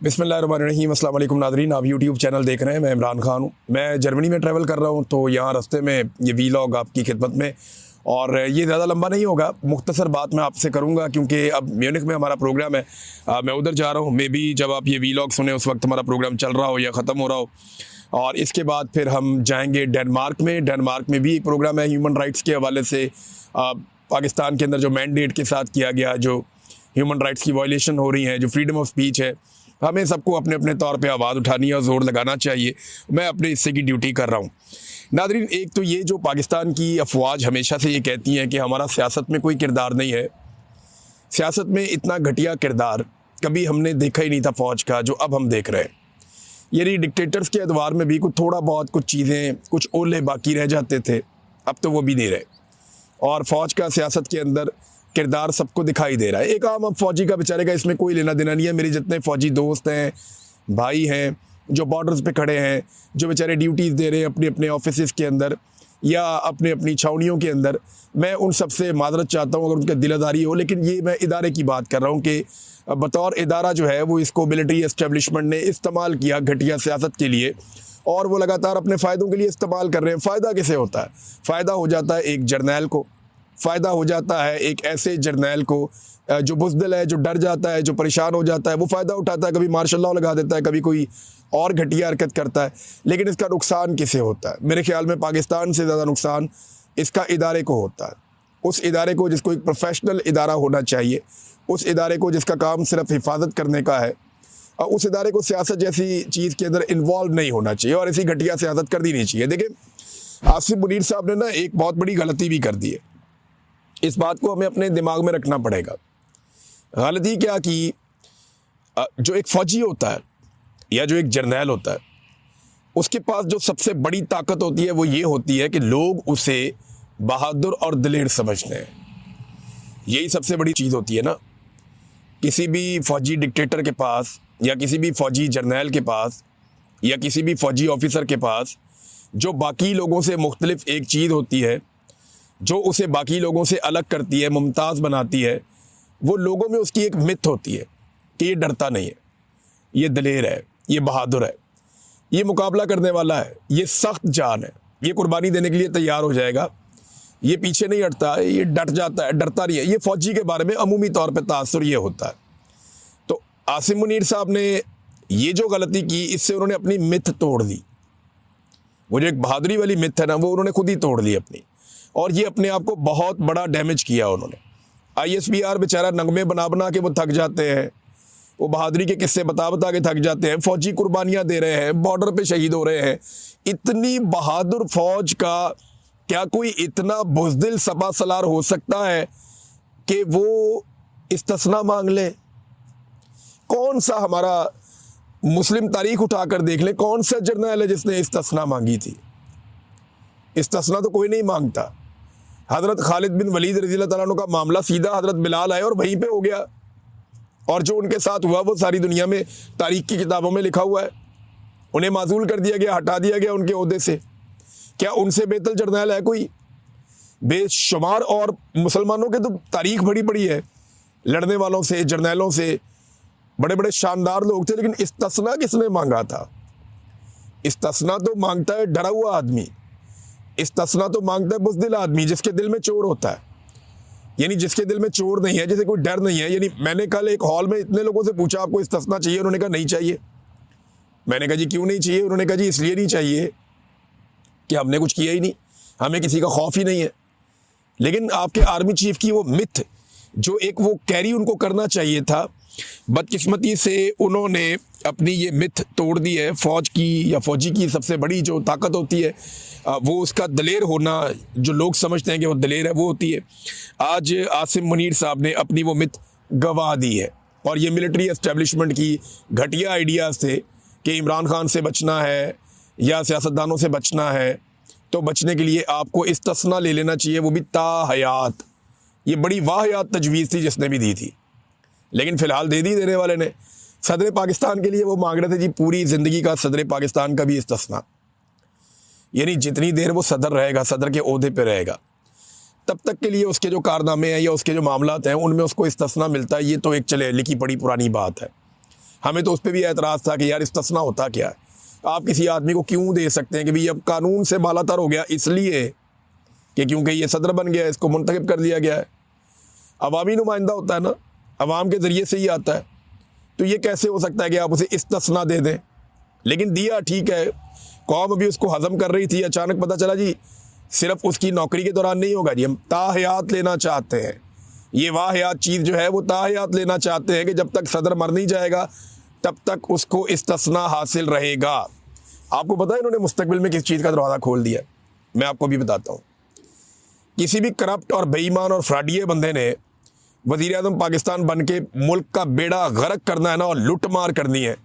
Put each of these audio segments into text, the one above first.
बिस्मिल्लाहिर्रहमानिर्रहीम। अस्सलाम वालेकुम नाज़रीन, आप यूट्यूब चैनल देख रहे हैं। मैं इमरान खान हूँ। मैं जर्मनी में ट्रैवल कर रहा हूँ, तो यहाँ रास्ते में ये वीलॉग आपकी खिदमत में, और ये ज़्यादा लंबा नहीं होगा, मुख्तसर बात मैं आपसे करूँगा क्योंकि अब म्यूनिख में हमारा प्रोग्राम है। मैं उधर जा रहा हूँ। मे बी जब आप ये वीलॉग सुने उस वक्त हमारा प्रोग्राम चल रहा हो या ख़त्म हो रहा हो। और इसके बाद फिर हम जाएँगे डेनमार्क में। डेनमार्क में भी एक प्रोग्राम है ह्यूमन राइट्स के हवाले से। पाकिस्तान के अंदर जो मैंडेट के साथ किया गया, जो ह्यूमन राइट्स की वायलेशन हो रही हैं, जो फ्रीडम ऑफ स्पीच है, हमें सबको अपने अपने तौर पे आवाज़ उठानी है और ज़ोर लगाना चाहिए। मैं अपने हिस्से की ड्यूटी कर रहा हूँ। नाज़रीन, एक तो ये जो पाकिस्तान की अफवाज हमेशा से ये कहती हैं कि हमारा सियासत में कोई किरदार नहीं है। सियासत में इतना घटिया किरदार कभी हमने देखा ही नहीं था फ़ौज का, जो अब हम देख रहे हैं। यानी डिक्टेटर्स के अदवार में भी कुछ थोड़ा बहुत कुछ चीज़ें, कुछ ओले बाकी रह जाते थे, अब तो वो भी नहीं रहे। और फ़ौज का सियासत के अंदर किरदार सबको दिखाई दे रहा है। एक आम अब फ़ौजी का बेचारे का इसमें कोई लेना देना नहीं है। मेरे जितने फ़ौजी दोस्त हैं, भाई हैं, जो बॉर्डर्स पे खड़े हैं, जो बेचारे ड्यूटीज़ दे रहे हैं अपने अपने ऑफिस के अंदर या अपने अपनी छावनियों के अंदर, मैं उन सब से माजरत चाहता हूँ अगर उनका दिलदारी हो। लेकिन ये मैं इदारे की बात कर रहा हूँ कि बतौर इदारा जो है वो इसको मिलिट्री एस्टेब्लिशमेंट ने इस्तेमाल किया घटिया सियासत के लिए, और वो लगातार अपने फ़ायदों के लिए इस्तेमाल कर रहे हैं। फ़ायदा किसे होता है? फ़ायदा हो जाता है एक जर्नैल को, फ़ायदा हो जाता है एक ऐसे जर्नैल को जो बुज़दिल है, जो डर जाता है, जो परेशान हो जाता है, वो फ़ायदा उठाता है। कभी मार्शल लॉ लगा देता है, कभी कोई और घटिया हरकत करता है। लेकिन इसका नुकसान किसे होता है? मेरे ख्याल में पाकिस्तान से ज़्यादा नुकसान इसका इदारे को होता है। उस इदारे को जिसको एक प्रोफेशनल इदारा होना चाहिए, उस इदारे को जिसका काम सिर्फ हिफाजत करने का है, और उस इदारे को सियासत जैसी चीज़ के अंदर इन्वॉल्व नहीं होना चाहिए और ऐसी घटिया सियासत कर दी नहीं चाहिए। देखिए, आसिफ मुनीर साहब ने ना एक बहुत बड़ी गलती भी कर दी है। इस बात को हमें अपने दिमाग में रखना पड़ेगा। गलती क्या की, जो एक फ़ौजी होता है या जो एक जर्नैल होता है, उसके पास जो सबसे बड़ी ताकत होती है वो ये होती है कि लोग उसे बहादुर और दिलेर समझते हैं। यही सबसे बड़ी चीज़ होती है ना। किसी भी फ़ौजी डिक्टेटर के पास या किसी भी फ़ौजी जर्नैल के पास या किसी भी फ़ौजी ऑफिसर के पास जो बाकी लोगों से मुख्तलिफ एक चीज़ होती है, जो उसे बाकी लोगों से अलग करती है, मुमताज़ बनाती है, वो लोगों में उसकी एक मिथ होती है कि ये डरता नहीं है, ये दिलेर है, ये बहादुर है, ये मुकाबला करने वाला है, ये सख्त जान है, ये कुर्बानी देने के लिए तैयार हो जाएगा, ये पीछे नहीं हटता, ये डट जाता है, डरता नहीं है। ये फ़ौजी के बारे में अमूमी तौर पर तासुर ये होता है। तो आसिम मुनीर साहब ने ये जो गलती की, इससे उन्होंने अपनी मिथ तोड़ दी। वो जो एक बहादुरी वाली मिथ है ना, वो उन्होंने खुद ही तोड़ ली अपनी, और ये अपने आप को बहुत बड़ा डैमेज किया उन्होंने। ISPR बेचारा नगमे बना बना के वो थक जाते हैं, वो बहादुरी के किस्से बता बता के थक जाते हैं। फ़ौजी कुर्बानियाँ दे रहे हैं, बॉर्डर पे शहीद हो रहे हैं। इतनी बहादुर फ़ौज का क्या कोई इतना बुज़दिल सपा सलार हो सकता है कि वो इस्तिस्ना मांग ले? कौन सा हमारा मुस्लिम तारीख उठाकर देख ले, कौन सा जर्नैल है जिसने इस्तिस्ना मांगी थी? इस्तिस्ना तो कोई नहीं मांगता। हज़रत खालिद बिन वलीद रज़ियल्लाहु ताला अन्हु का मामला सीधा हज़रत बिलाल आए और वहीं पे हो गया, और जो उनके साथ हुआ वो सारी दुनिया में तारीख की किताबों में लिखा हुआ है। उन्हें माजूल कर दिया गया, हटा दिया गया उनके ओहदे से। क्या उनसे बेहतर जर्नैल है कोई? बेशुमार और मुसलमानों के तो तारीख बड़ी बड़ी है, लड़ने वालों से, जर्नैलों से, बड़े बड़े शानदार लोग थे। लेकिन इस्तिस्ना किसने मांगा था? इस्तिस्ना तो मांगता है डरा हुआ आदमी, इस्तिस्ना तो मांगता है बुज़दिल आदमी, जिसके दिल में चोर होता है। यानी जिसके दिल में चोर नहीं है, जिसे कोई डर नहीं है। यानी मैंने कल एक हॉल में इतने लोगों से पूछा आपको इस्तिस्ना चाहिए? उन्होंने कहा नहीं चाहिए। मैंने कहा जी क्यों नहीं चाहिए? उन्होंने कहा जी इसलिए नहीं चाहिए कि हमने कुछ किया ही नहीं, हमें किसी का खौफ ही नहीं है। लेकिन आपके आर्मी चीफ की वो मिथ, जो एक वो कैरी उनको करना चाहिए था, बदकिस्मती से उन्होंने अपनी ये मिथ तोड़ दी है। फ़ौज की या फ़ौजी की सबसे बड़ी जो ताकत होती है वो उसका दलेर होना, जो लोग समझते हैं कि वो दलेर है, वो होती है। आज आसिम मुनीर साहब ने अपनी वो मिथ गवा दी है, और ये मिलिट्री एस्टेब्लिशमेंट की घटिया आइडियाज़ थे कि इमरान खान से बचना है या सियासतदानों से बचना है, तो बचने के लिए आपको इस्तिस्ना ले लेना चाहिए, वो भी ताहयात। ये बड़ी वाहियात तजवीज़ थी जिसने भी दी थी, लेकिन फ़िलहाल दे दी देने वाले ने। सदर पाकिस्तान के लिए वो मांग रहे थे जी पूरी ज़िंदगी का सदर पाकिस्तान का भी इस्तिस्ना। यानी जितनी देर वो सदर रहेगा, सदर के ओहदे पे रहेगा, तब तक के लिए उसके जो कारनामे हैं या उसके जो मामलात हैं उनमें उसको इस्तिस्ना मिलता है। ये तो एक चले लिखी पड़ी पुरानी बात है। हमें तो उस पर भी एतराज़ था कि यार इस्तिस्ना होता क्या है, आप किसी आदमी को क्यों दे सकते हैं कि भाई अब कानून से बालातर हो गया इसलिए कि क्योंकि ये सदर बन गया है, इसको मुंतखब कर लिया गया है, अवामी नुमाइंदा होता है ना, अवाम के ज़रिए से ही आता है, तो ये कैसे हो सकता है कि आप उसे इस्तिस्ना दे दें। लेकिन दिया, ठीक है, कौम अभी उसको हज़म कर रही थी, अचानक पता चला जी सिर्फ उसकी नौकरी के दौरान नहीं होगा जी, हम ताहयात लेना चाहते हैं। ये वाहयात चीज़ जो है वो ताहयात लेना चाहते हैं कि जब तक सदर मर नहीं जाएगा तब तक उसको इस्तिस्ना हासिल रहेगा। आपको पता है इन्होंने मुस्तकबिल में किस चीज़ का दरवाज़ा खोल दिया, मैं आपको भी बताता हूँ। किसी भी करप्ट और बेईमान और फ्रॉडिये बंदे ने वज़ीर आज़म पाकिस्तान बन के मुल्क का बेड़ा गर्क करना है ना और लुट मार करनी है,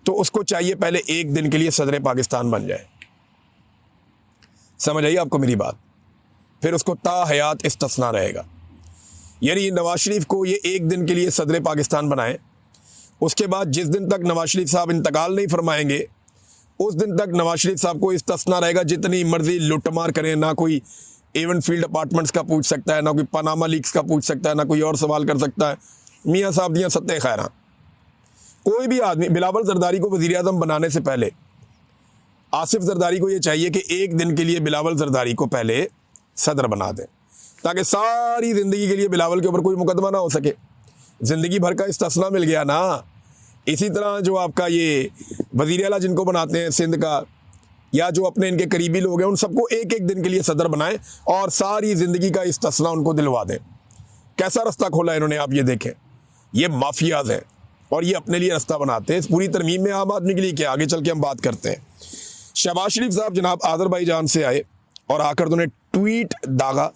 तो उसको चाहिए पहले एक दिन के लिए सदर पाकिस्तान बन जाए। समझ आइए आपको मेरी बात, फिर उसको ताहयात इस्तिस्ना रहेगा। यानी नवाज शरीफ को ये एक दिन के लिए सदर पाकिस्तान बनाए, उसके बाद जिस दिन तक नवाज शरीफ साहब इंतकाल नहीं फरमाएंगे उस दिन तक नवाज शरीफ साहब को इस्तिस्ना रहेगा, जितनी मर्जी लुटमार करें, ना कोई एवन फील्ड अपार्टमेंट्स का पूछ सकता है, ना कोई पनामा लीक्स का पूछ सकता है, ना कोई और सवाल कर सकता है। मियाँ साहब दियाँ सत्ते खैरा। कोई भी आदमी बिलावल जरदारी को वज़ीर आज़म बनाने से पहले आसिफ जरदारी को ये चाहिए कि एक दिन के लिए बिलावल जरदारी को पहले सदर बना दें, ताकि सारी ज़िंदगी के लिए बिलावल के ऊपर कोई मुकदमा ना हो सके। ज़िंदगी भर का इस्तिस्ना मिल गया ना। इसी तरह जो आपका ये वज़ीर आला जिनको बनाते हैं सिंध का, या जो अपने इनके करीबी लोग हैं, उन सबको एक एक दिन के लिए सदर बनाएं और सारी ज़िंदगी का इस्तिस्ना उनको दिलवा दें। कैसा रास्ता खोला इन्होंने, आप ये देखें। ये माफियाज हैं और ये अपने लिए रास्ता बनाते हैं। इस पूरी तरमीम में आम आदमी के लिए क्या, आगे चल के हम बात करते हैं। शहबाज शरीफ साहब जनाब आज़रबाईजान से आए और आकर उन्होंने ट्वीट दागा।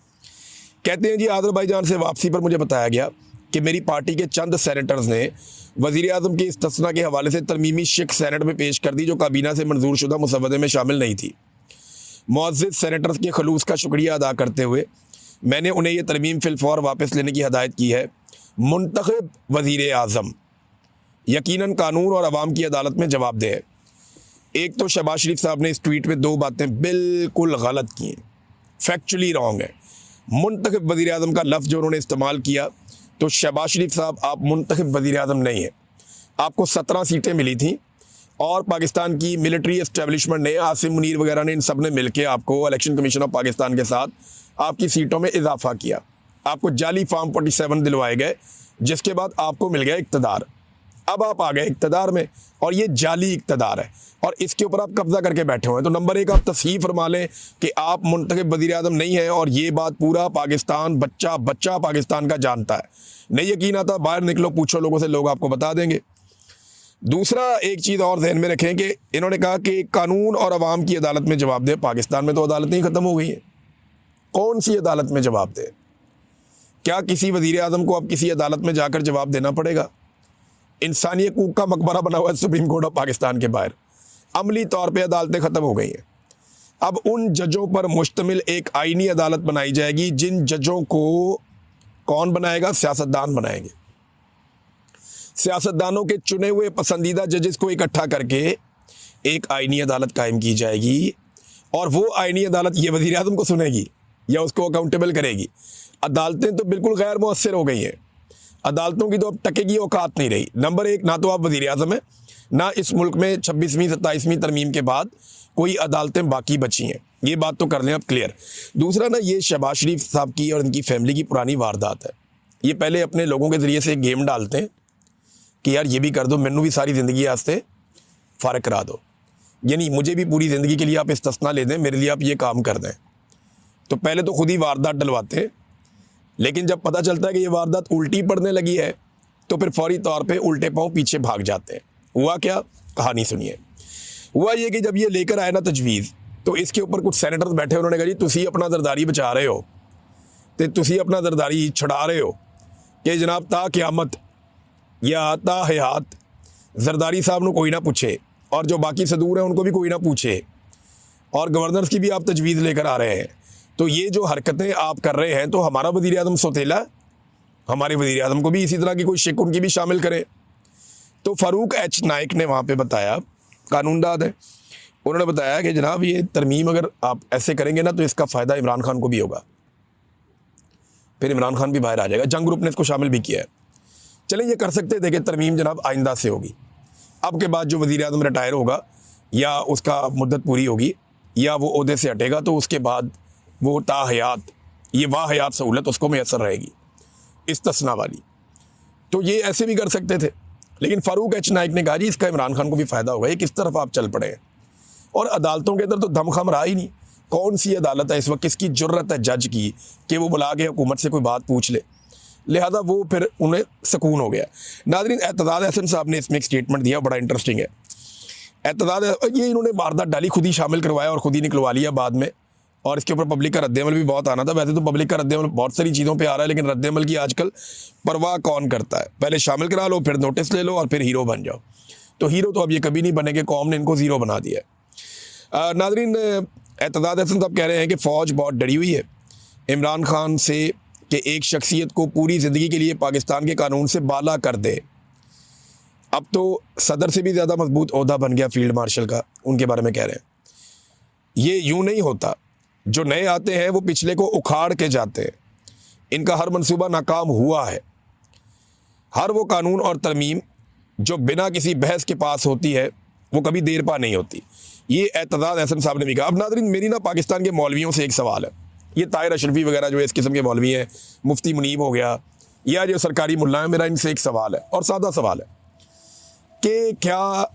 कहते हैं जी आज़रबाईजान से वापसी पर मुझे बताया गया कि मेरी पार्टी के चंद सेनेटर्स ने वज़ीर आज़म के इस्तिस्ना के हवाले से तरमीमी शिक सेनेट में पेश कर दी, जो काबीना से मंजूर शुदा मुसवदे में शामिल नहीं थी। मुअज़्ज़िज़ सेनेटर्स के खलूस का शुक्रिया अदा करते हुए मैंने उन्हें यह तरमीम फिलफौर वापस लेने की हदायत की है। मुंतखब वज़ीर आज़म यकीनन कानून और अवाम की अदालत में जवाबदेह है। एक तो शहबाज शरीफ साहब ने इस ट्वीट में दो बातें बिल्कुल गलत की हैं, फैक्चुअली रॉन्ग है। मुंतखब वज़ीर आज़म का लफ्ज़ जो उन्होंने इस्तेमाल किया, तो शहबाज शरीफ साहब आप मुंतखब वज़ीर आज़म नहीं है। आपको 17 सीटें मिली थी और पाकिस्तान की मिलिट्री एस्टेब्लिशमेंट ने, आसिम मुनीर वगैरह ने, इन सब ने मिलकर आपको इलेक्शन कमीशन ऑफ पाकिस्तान के साथ आपकी सीटों में इजाफा किया। आपको जाली फॉर्म 47 दिलवाए गए, जिसके बाद आपको मिल गया इक़्तिदार। अब आप आ गए इक़्तिदार में और ये जाली इक़्तिदार है और इसके ऊपर आप कब्जा करके बैठे हुए हैं। तो नंबर एक, आप तस्हीह फरमा लें कि आप मुंतखब वज़ीर आज़म नहीं हैं और ये बात पूरा पाकिस्तान, बच्चा बच्चा पाकिस्तान का जानता है। नहीं यकीन आता, बाहर निकलो, पूछो लोगों से, लोग आपको बता देंगे। दूसरा, एक चीज़ और ज़हन में रखें कि इन्होंने कहा कि कानून और अवाम की अदालत में जवाब दे। पाकिस्तान में तो अदालतें ही ख़त्म हो गई हैं, कौन सी अदालत में जवाब दे? क्या किसी वज़ीर आज़म को अब किसी अदालत में जाकर जवाब देना पड़ेगा? इंसानी हकूक़ का मकबरा बना हुआ है सुप्रीम कोर्ट ऑफ पाकिस्तान के बाहर। अमली तौर पे अदालतें ख़त्म हो गई हैं। अब उन जजों पर मुश्तमिल एक आईनी अदालत बनाई जाएगी, जिन जजों को कौन बनाएगा? सियासतदान बनाएंगे। सियासतदानों के चुने हुए पसंदीदा जजेस को इकट्ठा करके एक आईनी अदालत कायम की जाएगी और वो आईनी अदालत ये वज़ीर आज़म को सुनेगी या उसको अकाउंटेबल करेगी। अदालतें तो बिल्कुल गैर मुअस्सिर हो गई हैं। अदालतों की तो अब टके की औकात नहीं रही। नंबर एक, ना तो आप वज़ीर आज़म हैं, ना इस मुल्क में 26वीं 27वीं तरमीम के बाद कोई अदालतें बाकी बची हैं। ये बात तो कर लें अब क्लियर। दूसरा ना, ये शहबाज शरीफ साहब की और इनकी फैमिली की पुरानी वारदात है। ये पहले अपने लोगों के ज़रिए से एक गेम डालते हैं कि यार ये भी कर दो, मैनू भी सारी ज़िंदगी वास्ते फ़ारिग करा दो, यानी मुझे भी पूरी ज़िंदगी के लिए आप इस्तिस्ना ले दें, मेरे लिए आप ये काम कर दें। तो पहले तो खुद ही वारदात डलवाते हैं, लेकिन जब पता चलता है कि ये वारदात उल्टी पड़ने लगी है तो फिर फौरी तौर पे उल्टे पाँव पीछे भाग जाते हैं। हुआ क्या, कहानी सुनिए। हुआ ये कि जब ये लेकर आए ना तजवीज़, तो इसके ऊपर कुछ सेनेटर्स बैठे, उन्होंने कहा जी तुसी अपना जरदारी बचा रहे हो, तो तुसी अपना जरदारी छड़ा रहे हो कि जनाब ता क़यामत या ता हयात जरदारी साहब को कोई ना पूछे और जो बाकी सदूर हैं उनको भी कोई ना पूछे, और गवर्नर्स की भी आप तजवीज़ लेकर आ रहे हैं। तो ये जो हरकतें आप कर रहे हैं, तो हमारा वज़ीर आज़म सोतेला, हमारे वज़ीर आज़म को भी इसी तरह की कोई शिक उनकी भी शामिल करें। तो फ़ारूक एच नाइक ने वहाँ पे बताया, कानूनदाद है, उन्होंने बताया कि जनाब ये तरमीम अगर आप ऐसे करेंगे ना तो इसका फ़ायदा इमरान खान को भी होगा, फिर इमरान खान भी बाहर आ जाएगा। जंग ग्रुप ने इसको शामिल भी किया है। चलें ये कर सकते थे कि तरमीम जनाब आइंदा से होगी, अब के बाद जो वज़ीर आज़म रिटायर होगा या उसका मुद्दत पूरी होगी या वो ओहदे से हटेगा तो उसके बाद वो ताहयात ये वाहयात सहूलत उसको मैसर रहेगी इस्तिस्ना वाली। तो ये ऐसे भी कर सकते थे, लेकिन फ़ारूक एच नाइक ने कहा जी इसका इमरान खान को भी फ़ायदा होगा, ये किस तरफ आप चल पड़े हैं। और अदालतों के अंदर तो दमखम रहा ही नहीं। कौन सी अदालत है इस वक्त, किसकी जुर्रत है जज की कि वो बुला के हुकूमत से कोई बात पूछ ले, लिहाजा वो फिर उन्हें सुकून हो गया। नाज़रीन, एतज़ाज़ अहसन साहब ने इसमें एक स्टेटमेंट दिया, बड़ा इंटरेस्टिंग है। एतज़ाज़ ये इन्होंने वारदात डाली, खुद ही शामिल करवाया और खुद ही निकलवा लिया बाद में, और इसके ऊपर पब्लिक का रद्दमल भी बहुत आना था। वैसे तो पब्लिक का रद्दमल बहुत सारी चीज़ों पे आ रहा है, लेकिन रद्दमल की आजकल परवाह कौन करता है। पहले शामिल करा लो, फिर नोटिस ले लो और फिर हीरो बन जाओ। तो हीरो तो अब ये कभी नहीं बनेंगे, कौम ने इनको ज़ीरो बना दिया है। नाज़रीन, एतज़ाज़ अहसन साहब कह रहे हैं कि फ़ौज बहुत डरी हुई है इमरान खान से कि एक शख्सियत को पूरी ज़िंदगी के लिए पाकिस्तान के कानून से बाला कर दे। अब तो सदर से भी ज़्यादा मजबूत ओहदा बन गया फील्ड मार्शल का, उनके बारे में कह रहे हैं। ये यूँ नहीं होता, जो नए आते हैं वो पिछले को उखाड़ के जाते हैं। इनका हर मंसूबा नाकाम हुआ है। हर वो कानून और तरमीम जो बिना किसी बहस के पास होती है वो कभी देर पा नहीं होती। ये एतज़ाज़ अहसन साहब ने भी कहा। अब नाज़रीन, मेरी ना पाकिस्तान के मौलवियों से एक सवाल है। ये ताहिर अशरफी वगैरह जो इस किस्म के मौलवी हैं, मुफ्ती मुनीब हो गया या जो सरकारी मुल्ला है, मेरा इनसे एक सवाल है और सादा सवाल है कि क्या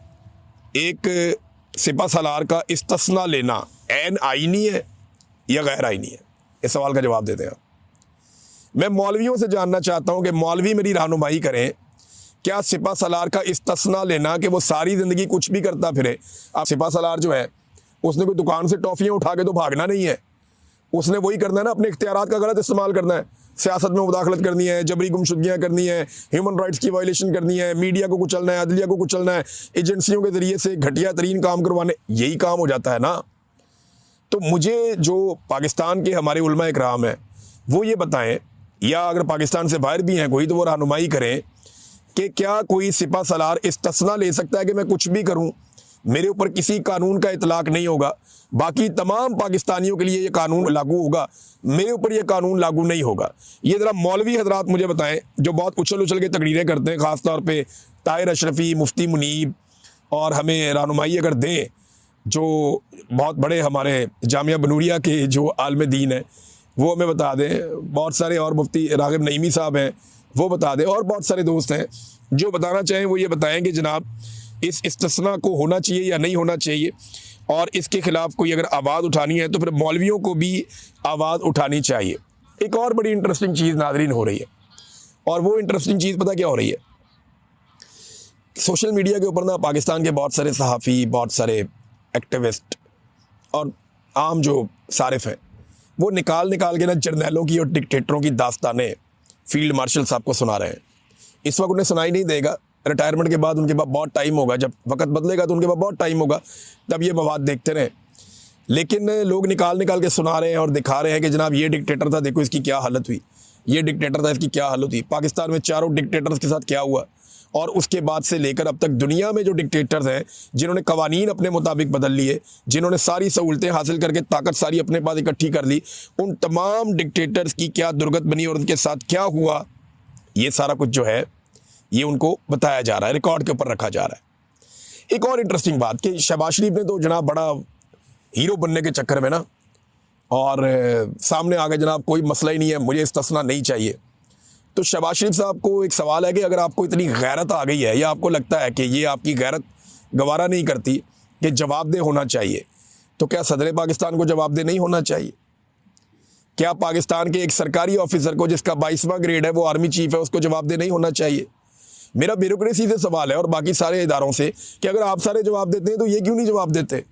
एक सिपा सलार का इस्तिस्ना लेना ऐन आईनी है या गैर आईनी है? इस सवाल का जवाब देते हैं। मैं मौलवियों से जानना चाहता हूं कि मौलवी मेरी रहनुमाई करें, क्या सिपा सलार का इस्तिस्ना लेना कि वो सारी ज़िंदगी कुछ भी करता फिरे। अब सिपा सलार जो है उसने कोई दुकान से टॉफ़ियाँ उठा के तो भागना नहीं है, उसने वही करना है ना, अपने इख्तियारात का गलत इस्तेमाल करना है, सियासत में मुदाखलत करनी है, जबरी गुमशुदगियाँ करनी है, ह्यूमन राइट्स की वायलेशन करनी है, मीडिया को कुचलना है, अदलिया को कुचलना है, एजेंसियों के ज़रिए से घटिया तरीन काम करवाने, यही काम हो जाता है ना। तो मुझे जो पाकिस्तान के हमारे उलमा इकराम हैं वो ये बताएं, या अगर पाकिस्तान से बाहर भी हैं कोई तो वो रहनुमाई करें कि क्या कोई सिपा सलार इस्तिस्ना ले सकता है कि मैं कुछ भी करूं, मेरे ऊपर किसी कानून का इतलाक नहीं होगा, बाकी तमाम पाकिस्तानियों के लिए ये कानून लागू होगा, मेरे ऊपर ये कानून लागू नहीं होगा। ये ज़रा मौलवी हजरात मुझे बताएं जो बहुत उछल उछल के तकरीरें करते हैं, ख़ास तौर पे ताहिर अशरफी, मुफ्ती मुनीब, और हमें रहनुमाई अगर दें जो बहुत बड़े हमारे जामिया बनूरिया के जो आलम दीन हैं वो हमें बता दें। बहुत सारे और मुफ्ती रागिब नईमी साहब हैं वो बता दें, और बहुत सारे दोस्त हैं जो बताना चाहें वो ये बताएं कि जनाब इस इस्तिस्ना को होना चाहिए या नहीं होना चाहिए, और इसके ख़िलाफ़ कोई अगर आवाज़ उठानी है तो फिर मौलवियों को भी आवाज़ उठानी चाहिए। एक और बड़ी इंटरेस्टिंग चीज़ नाज़रीन हो रही है, और वो इंटरेस्टिंग चीज़ पता क्या हो रही है? सोशल मीडिया के ऊपर ना पाकिस्तान के बहुत सारे सहाफ़ी, बहुत सारे एक्टिविस्ट और आम जो सारिफ हैं वो निकाल के ना जर्नैलों की और डिक्टेटरों की दास्तानें फील्ड मार्शल साहब को सुना रहे हैं। इस वक्त उन्हें सुनाई नहीं देगा, रिटायरमेंट के बाद उनके पास बहुत टाइम होगा, जब वक्त बदलेगा तो उनके पास बहुत टाइम होगा, तब ये मवाद देखते रहें। लेकिन लोग निकाल के सुना रहे हैं और दिखा रहे हैं कि जनाब ये डिक्टेटर था, देखो इसकी क्या हालत हुई, ये डिक्टेटर था, इसकी क्या हालत हुई। पाकिस्तान में चारों डिक्टेटर्स के साथ क्या हुआ, और उसके बाद से लेकर अब तक दुनिया में जो डिक्टेटर्स हैं जिन्होंने कवानीन अपने मुताबिक बदल लिए, जिन्होंने सारी सहूलतें हासिल करके ताकत सारी अपने पास इकट्ठी कर ली, उन तमाम डिक्टेटर्स की क्या दुर्गत बनी और उनके साथ क्या हुआ, ये सारा कुछ जो है ये उनको बताया जा रहा है, रिकॉर्ड के ऊपर रखा जा रहा है। एक और इंटरेस्टिंग बात कि शहबाज शरीफ ने तो जनाब बड़ा हीरो बनने के चक्कर में ना, और सामने आ गए जनाब कोई मसला ही नहीं है, मुझे इस्तिस्ना नहीं चाहिए। तो शहबाज शरीफ साहब को एक सवाल है कि अगर आपको इतनी गैरत आ गई है या आपको लगता है कि ये आपकी गैरत गवारा नहीं करती कि जवाबदेह होना चाहिए, तो क्या सदर पाकिस्तान को जवाबदेह नहीं होना चाहिए? क्या पाकिस्तान के एक सरकारी ऑफिसर को जिसका 22वां ग्रेड है, वो आर्मी चीफ है, उसको जवाबदेह नहीं होना चाहिए? मेरा ब्यूरोक्रेसी से सवाल है और बाकी सारे इदारों से कि अगर आप सारे जवाब देते हैं तो ये क्यों नहीं जवाब देते?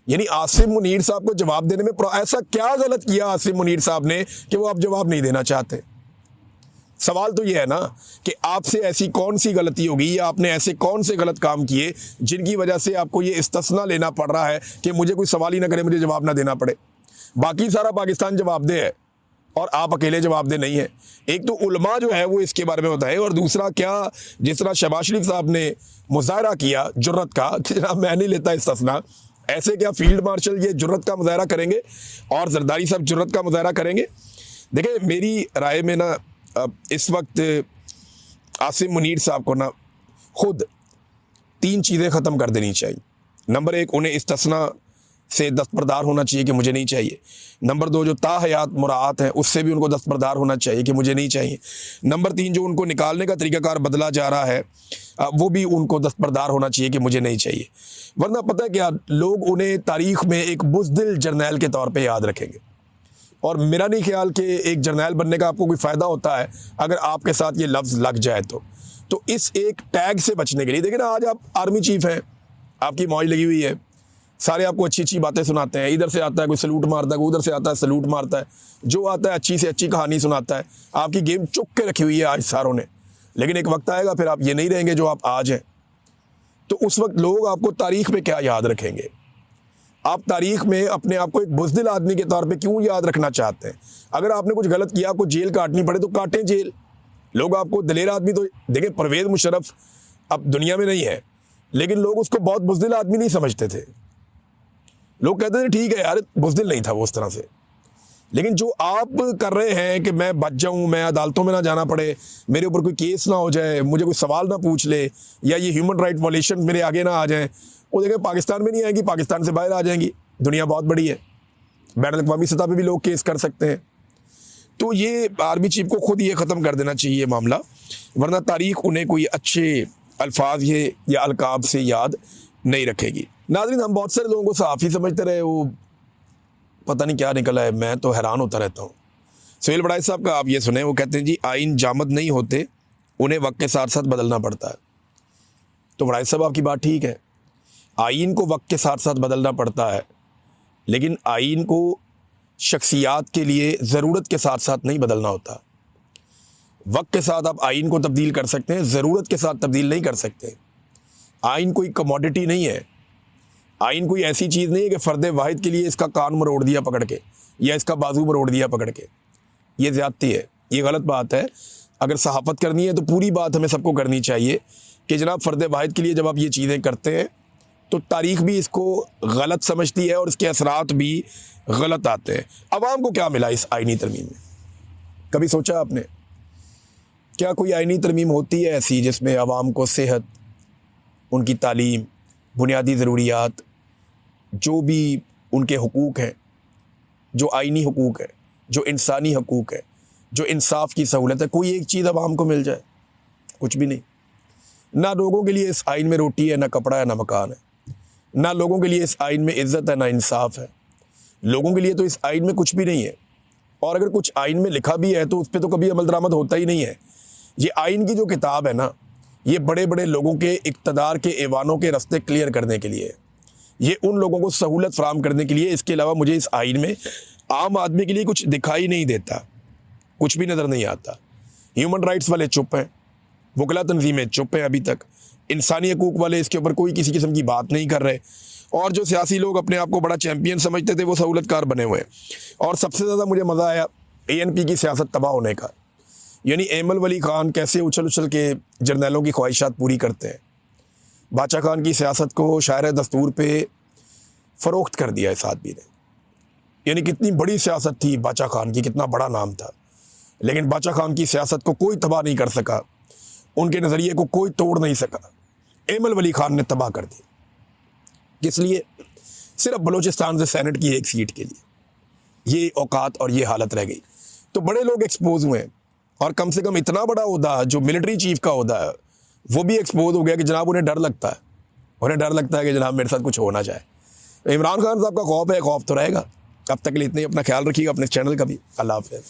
यानी आसिम मुनीर साहब को जवाब देने में ऐसा क्या गलत किया आसिम मुनीर साहब ने कि वो आप जवाब नहीं देना चाहते? सवाल तो ये है ना कि आपसे ऐसी कौन सी गलती होगी या आपने ऐसे कौन से गलत काम किए जिनकी वजह से आपको ये इस्तिस्ना लेना पड़ रहा है कि मुझे कोई सवाल ही ना करे, मुझे जवाब ना देना पड़े। बाकी सारा पाकिस्तान जवाबदेह है और आप अकेले जवाबदेह नहीं है। एक तो उलमा जो है वो इसके बारे में बताए, और दूसरा क्या जिस तरह शहबाज शरीफ साहब ने मुजाहरा किया जुर्रत का कि जनाब मैं नहीं लेता इस्तिस्ना, ऐसे क्या फील्ड मार्शल ये जुर्रत का मुजाहरा करेंगे और जरदारी साहब जुर्रत का मुजाहरा करेंगे? देखिए मेरी राय में ना इस वक्त आसिम मुनीर साहब को ना खुद 3 चीज़ें ख़त्म कर देनी चाहिए। नंबर 1, उन्हें इस्तिस्ना से दस्तबरदार होना चाहिए कि मुझे नहीं चाहिए। नंबर 2, जो ताहयात मुराआत है उससे भी उनको दस्तबरदार होना चाहिए कि मुझे नहीं चाहिए। नंबर 3, जो उनको निकालने का तरीक़ाकार बदला जा रहा है वो भी उनको दस्तबरदार होना चाहिए कि मुझे नहीं चाहिए। वरना पता है क्या, लोग उन्हें तारीख़ में एक बुज़दिल जर्नैल के तौर पे याद रखेंगे। और मेरा नहीं ख्याल कि एक जर्नैल बनने का आपको कोई फ़ायदा होता है अगर आपके साथ ये लफ्ज़ लग जाए तो इस एक टैग से बचने के लिए, देखिए ना, आज आप आर्मी चीफ़ हैं, आपकी मौज लगी हुई है, सारे आपको अच्छी अच्छी बातें सुनाते हैं, इधर से आता है कोई सलूट मारता है, कोई उधर से आता है सलूट मारता है, जो आता है अच्छी से अच्छी कहानी सुनाता है। आपकी गेम चुक के रखी हुई है आज सारों ने, लेकिन एक वक्त आएगा फिर आप ये नहीं रहेंगे जो आप आज हैं। तो उस वक्त लोग आपको तारीख़ में क्या याद रखेंगे? आप तारीख़ में अपने आप को एक बुज़दिल आदमी के तौर पे क्यों याद रखना चाहते हैं? अगर आपने कुछ गलत किया, आपको जेल काटनी पड़े तो काटें जेल। लोग आपको दलेर आदमी, तो देखें परवेज़ मुशर्रफ अब दुनिया में नहीं है, लेकिन लोग उसको बहुत बुज़दिल आदमी नहीं समझते थे। लोग कहते थे ठीक है यार, बुज़दिल नहीं था वो उस तरह से। लेकिन जो आप कर रहे हैं कि मैं बच जाऊं, मैं अदालतों में ना जाना पड़े, मेरे ऊपर कोई केस ना हो जाए, मुझे कोई सवाल ना पूछ ले, या ये ह्यूमन राइट वायलेशन मेरे आगे ना आ जाएं, वो देखें पाकिस्तान में नहीं आएंगी, पाकिस्तान से बाहर आ जाएंगी। दुनिया बहुत बड़ी है, बैनुल-अक़वामी सतह पे भी लोग केस कर सकते हैं। तो ये आर्मी चीफ को खुद ये ख़त्म कर देना चाहिए मामला, वरना तारीख़ उन्हें कोई अच्छे अल्फाज ये या अलकाब से याद नहीं रखेगी। नाज़रीन, हम बहुत सारे लोगों को सहाफ़ी समझते रहे, वो पता नहीं क्या निकला है, मैं तो हैरान होता रहता हूँ। सुहेल बड़ाई साहब का आप ये सुने, वो कहते हैं जी आइन जामद नहीं होते, उन्हें वक्त के साथ साथ बदलना पड़ता है। तो बड़ाई साहब आपकी बात ठीक है, आइन को वक्त के साथ साथ बदलना पड़ता है, लेकिन आइन को शख्सियात के लिए ज़रूरत के साथ साथ नहीं बदलना होता। वक्त के साथ आप आइन को तब्दील कर सकते हैं, ज़रूरत के साथ तब्दील नहीं कर सकते। आइन कोई कमोडिटी नहीं है, आइन कोई ऐसी चीज़ नहीं है कि फ़र्द वाहिद के लिए इसका कान मरोड़ दिया पकड़ के या इसका बाजू मरोड़ दिया पकड़ के। ये ज़्यादती है, ये गलत बात है। अगर सहाफ़त करनी है तो पूरी बात हमें सबको करनी चाहिए कि जनाब फ़र्द वाहिद के लिए जब आप ये चीज़ें करते हैं तो तारीख़ भी इसको गलत समझती है और इसके असरात भी गलत आते हैं। अवाम को क्या मिला इस आइनी तरमीम में? कभी सोचा आपने? क्या कोई आइनी तरमीम होती है ऐसी जिसमें अवाम को सेहत, उनकी तालीम, बुनियादी ज़रूरियात, जो भी उनके हुकूक़ हैं, जो आइनी हुकूक़ है, जो इंसानी हुकूक़ है, जो इंसाफ की सहूलत है, कोई एक चीज़ अवाम को मिल जाए? कुछ भी नहीं। ना लोगों के लिए इस आइन में रोटी है, ना कपड़ा है, ना मकान है। ना लोगों के लिए इस आइन में इज़्ज़त है, ना इंसाफ है। लोगों के लिए तो इस आइन में कुछ भी नहीं है। और अगर कुछ आइन में लिखा भी है तो उस पर तो कभी अमल दरामद होता ही नहीं है। ये आइन की जो किताब है ना, ये बड़े बड़े लोगों के इक़्तिदार के ऐवानों के रास्ते क्लियर करने के लिए है। ये उन लोगों को सहूलत फ़राहम करने के लिए। इसके अलावा मुझे इस आइन में आम आदमी के लिए कुछ दिखाई नहीं देता, कुछ भी नज़र नहीं आता। ह्यूमन राइट्स वाले चुप हैं, वकला तंजीमें चुप हैं, अभी तक इंसानी हकूक़ वाले इसके ऊपर कोई किसी किस्म की बात नहीं कर रहे। और जो सियासी लोग अपने आप को बड़ा चैम्पियन समझते थे वो सहूलतकार बने हुए हैं। और सबसे ज़्यादा मुझे मज़ा आया ANP की सियासत तबाह होने का, यानी एमल वली खान कैसे उछल उछल के जर्नैलों की ख्वाहिशात पूरी करते हैं। बादशाह खान की सियासत को शायर दस्तूर पे फ़रोख्त कर दिया इस आदमी ने। यानी कितनी बड़ी सियासत थी बादशाह खान की, कितना बड़ा नाम था, लेकिन बादशाह खान की सियासत को कोई तबाह नहीं कर सका, उनके नज़रिए को कोई तोड़ नहीं सका। एमल वली खान ने तबाह कर दी। किस लिए? सिर्फ बलूचिस्तान से सेनेट की एक सीट के लिए ये औकात और ये हालत रह गई। तो बड़े लोग एक्सपोज हुए, और कम से कम इतना बड़ा ओहदा जो मिलिट्री चीफ का ओहदा है वो भी एक्सपोज हो गया कि जनाब उन्हें डर लगता है, उन्हें डर लगता है कि जनाब मेरे साथ कुछ हो ना जाए। इमरान खान साहब का खौफ है, खौफ तो रहेगा। अब तक के लिए इतना ही। अपना ख्याल रखिएगा, अपने चैनल का भी। अल्लाह हाफ़िज़।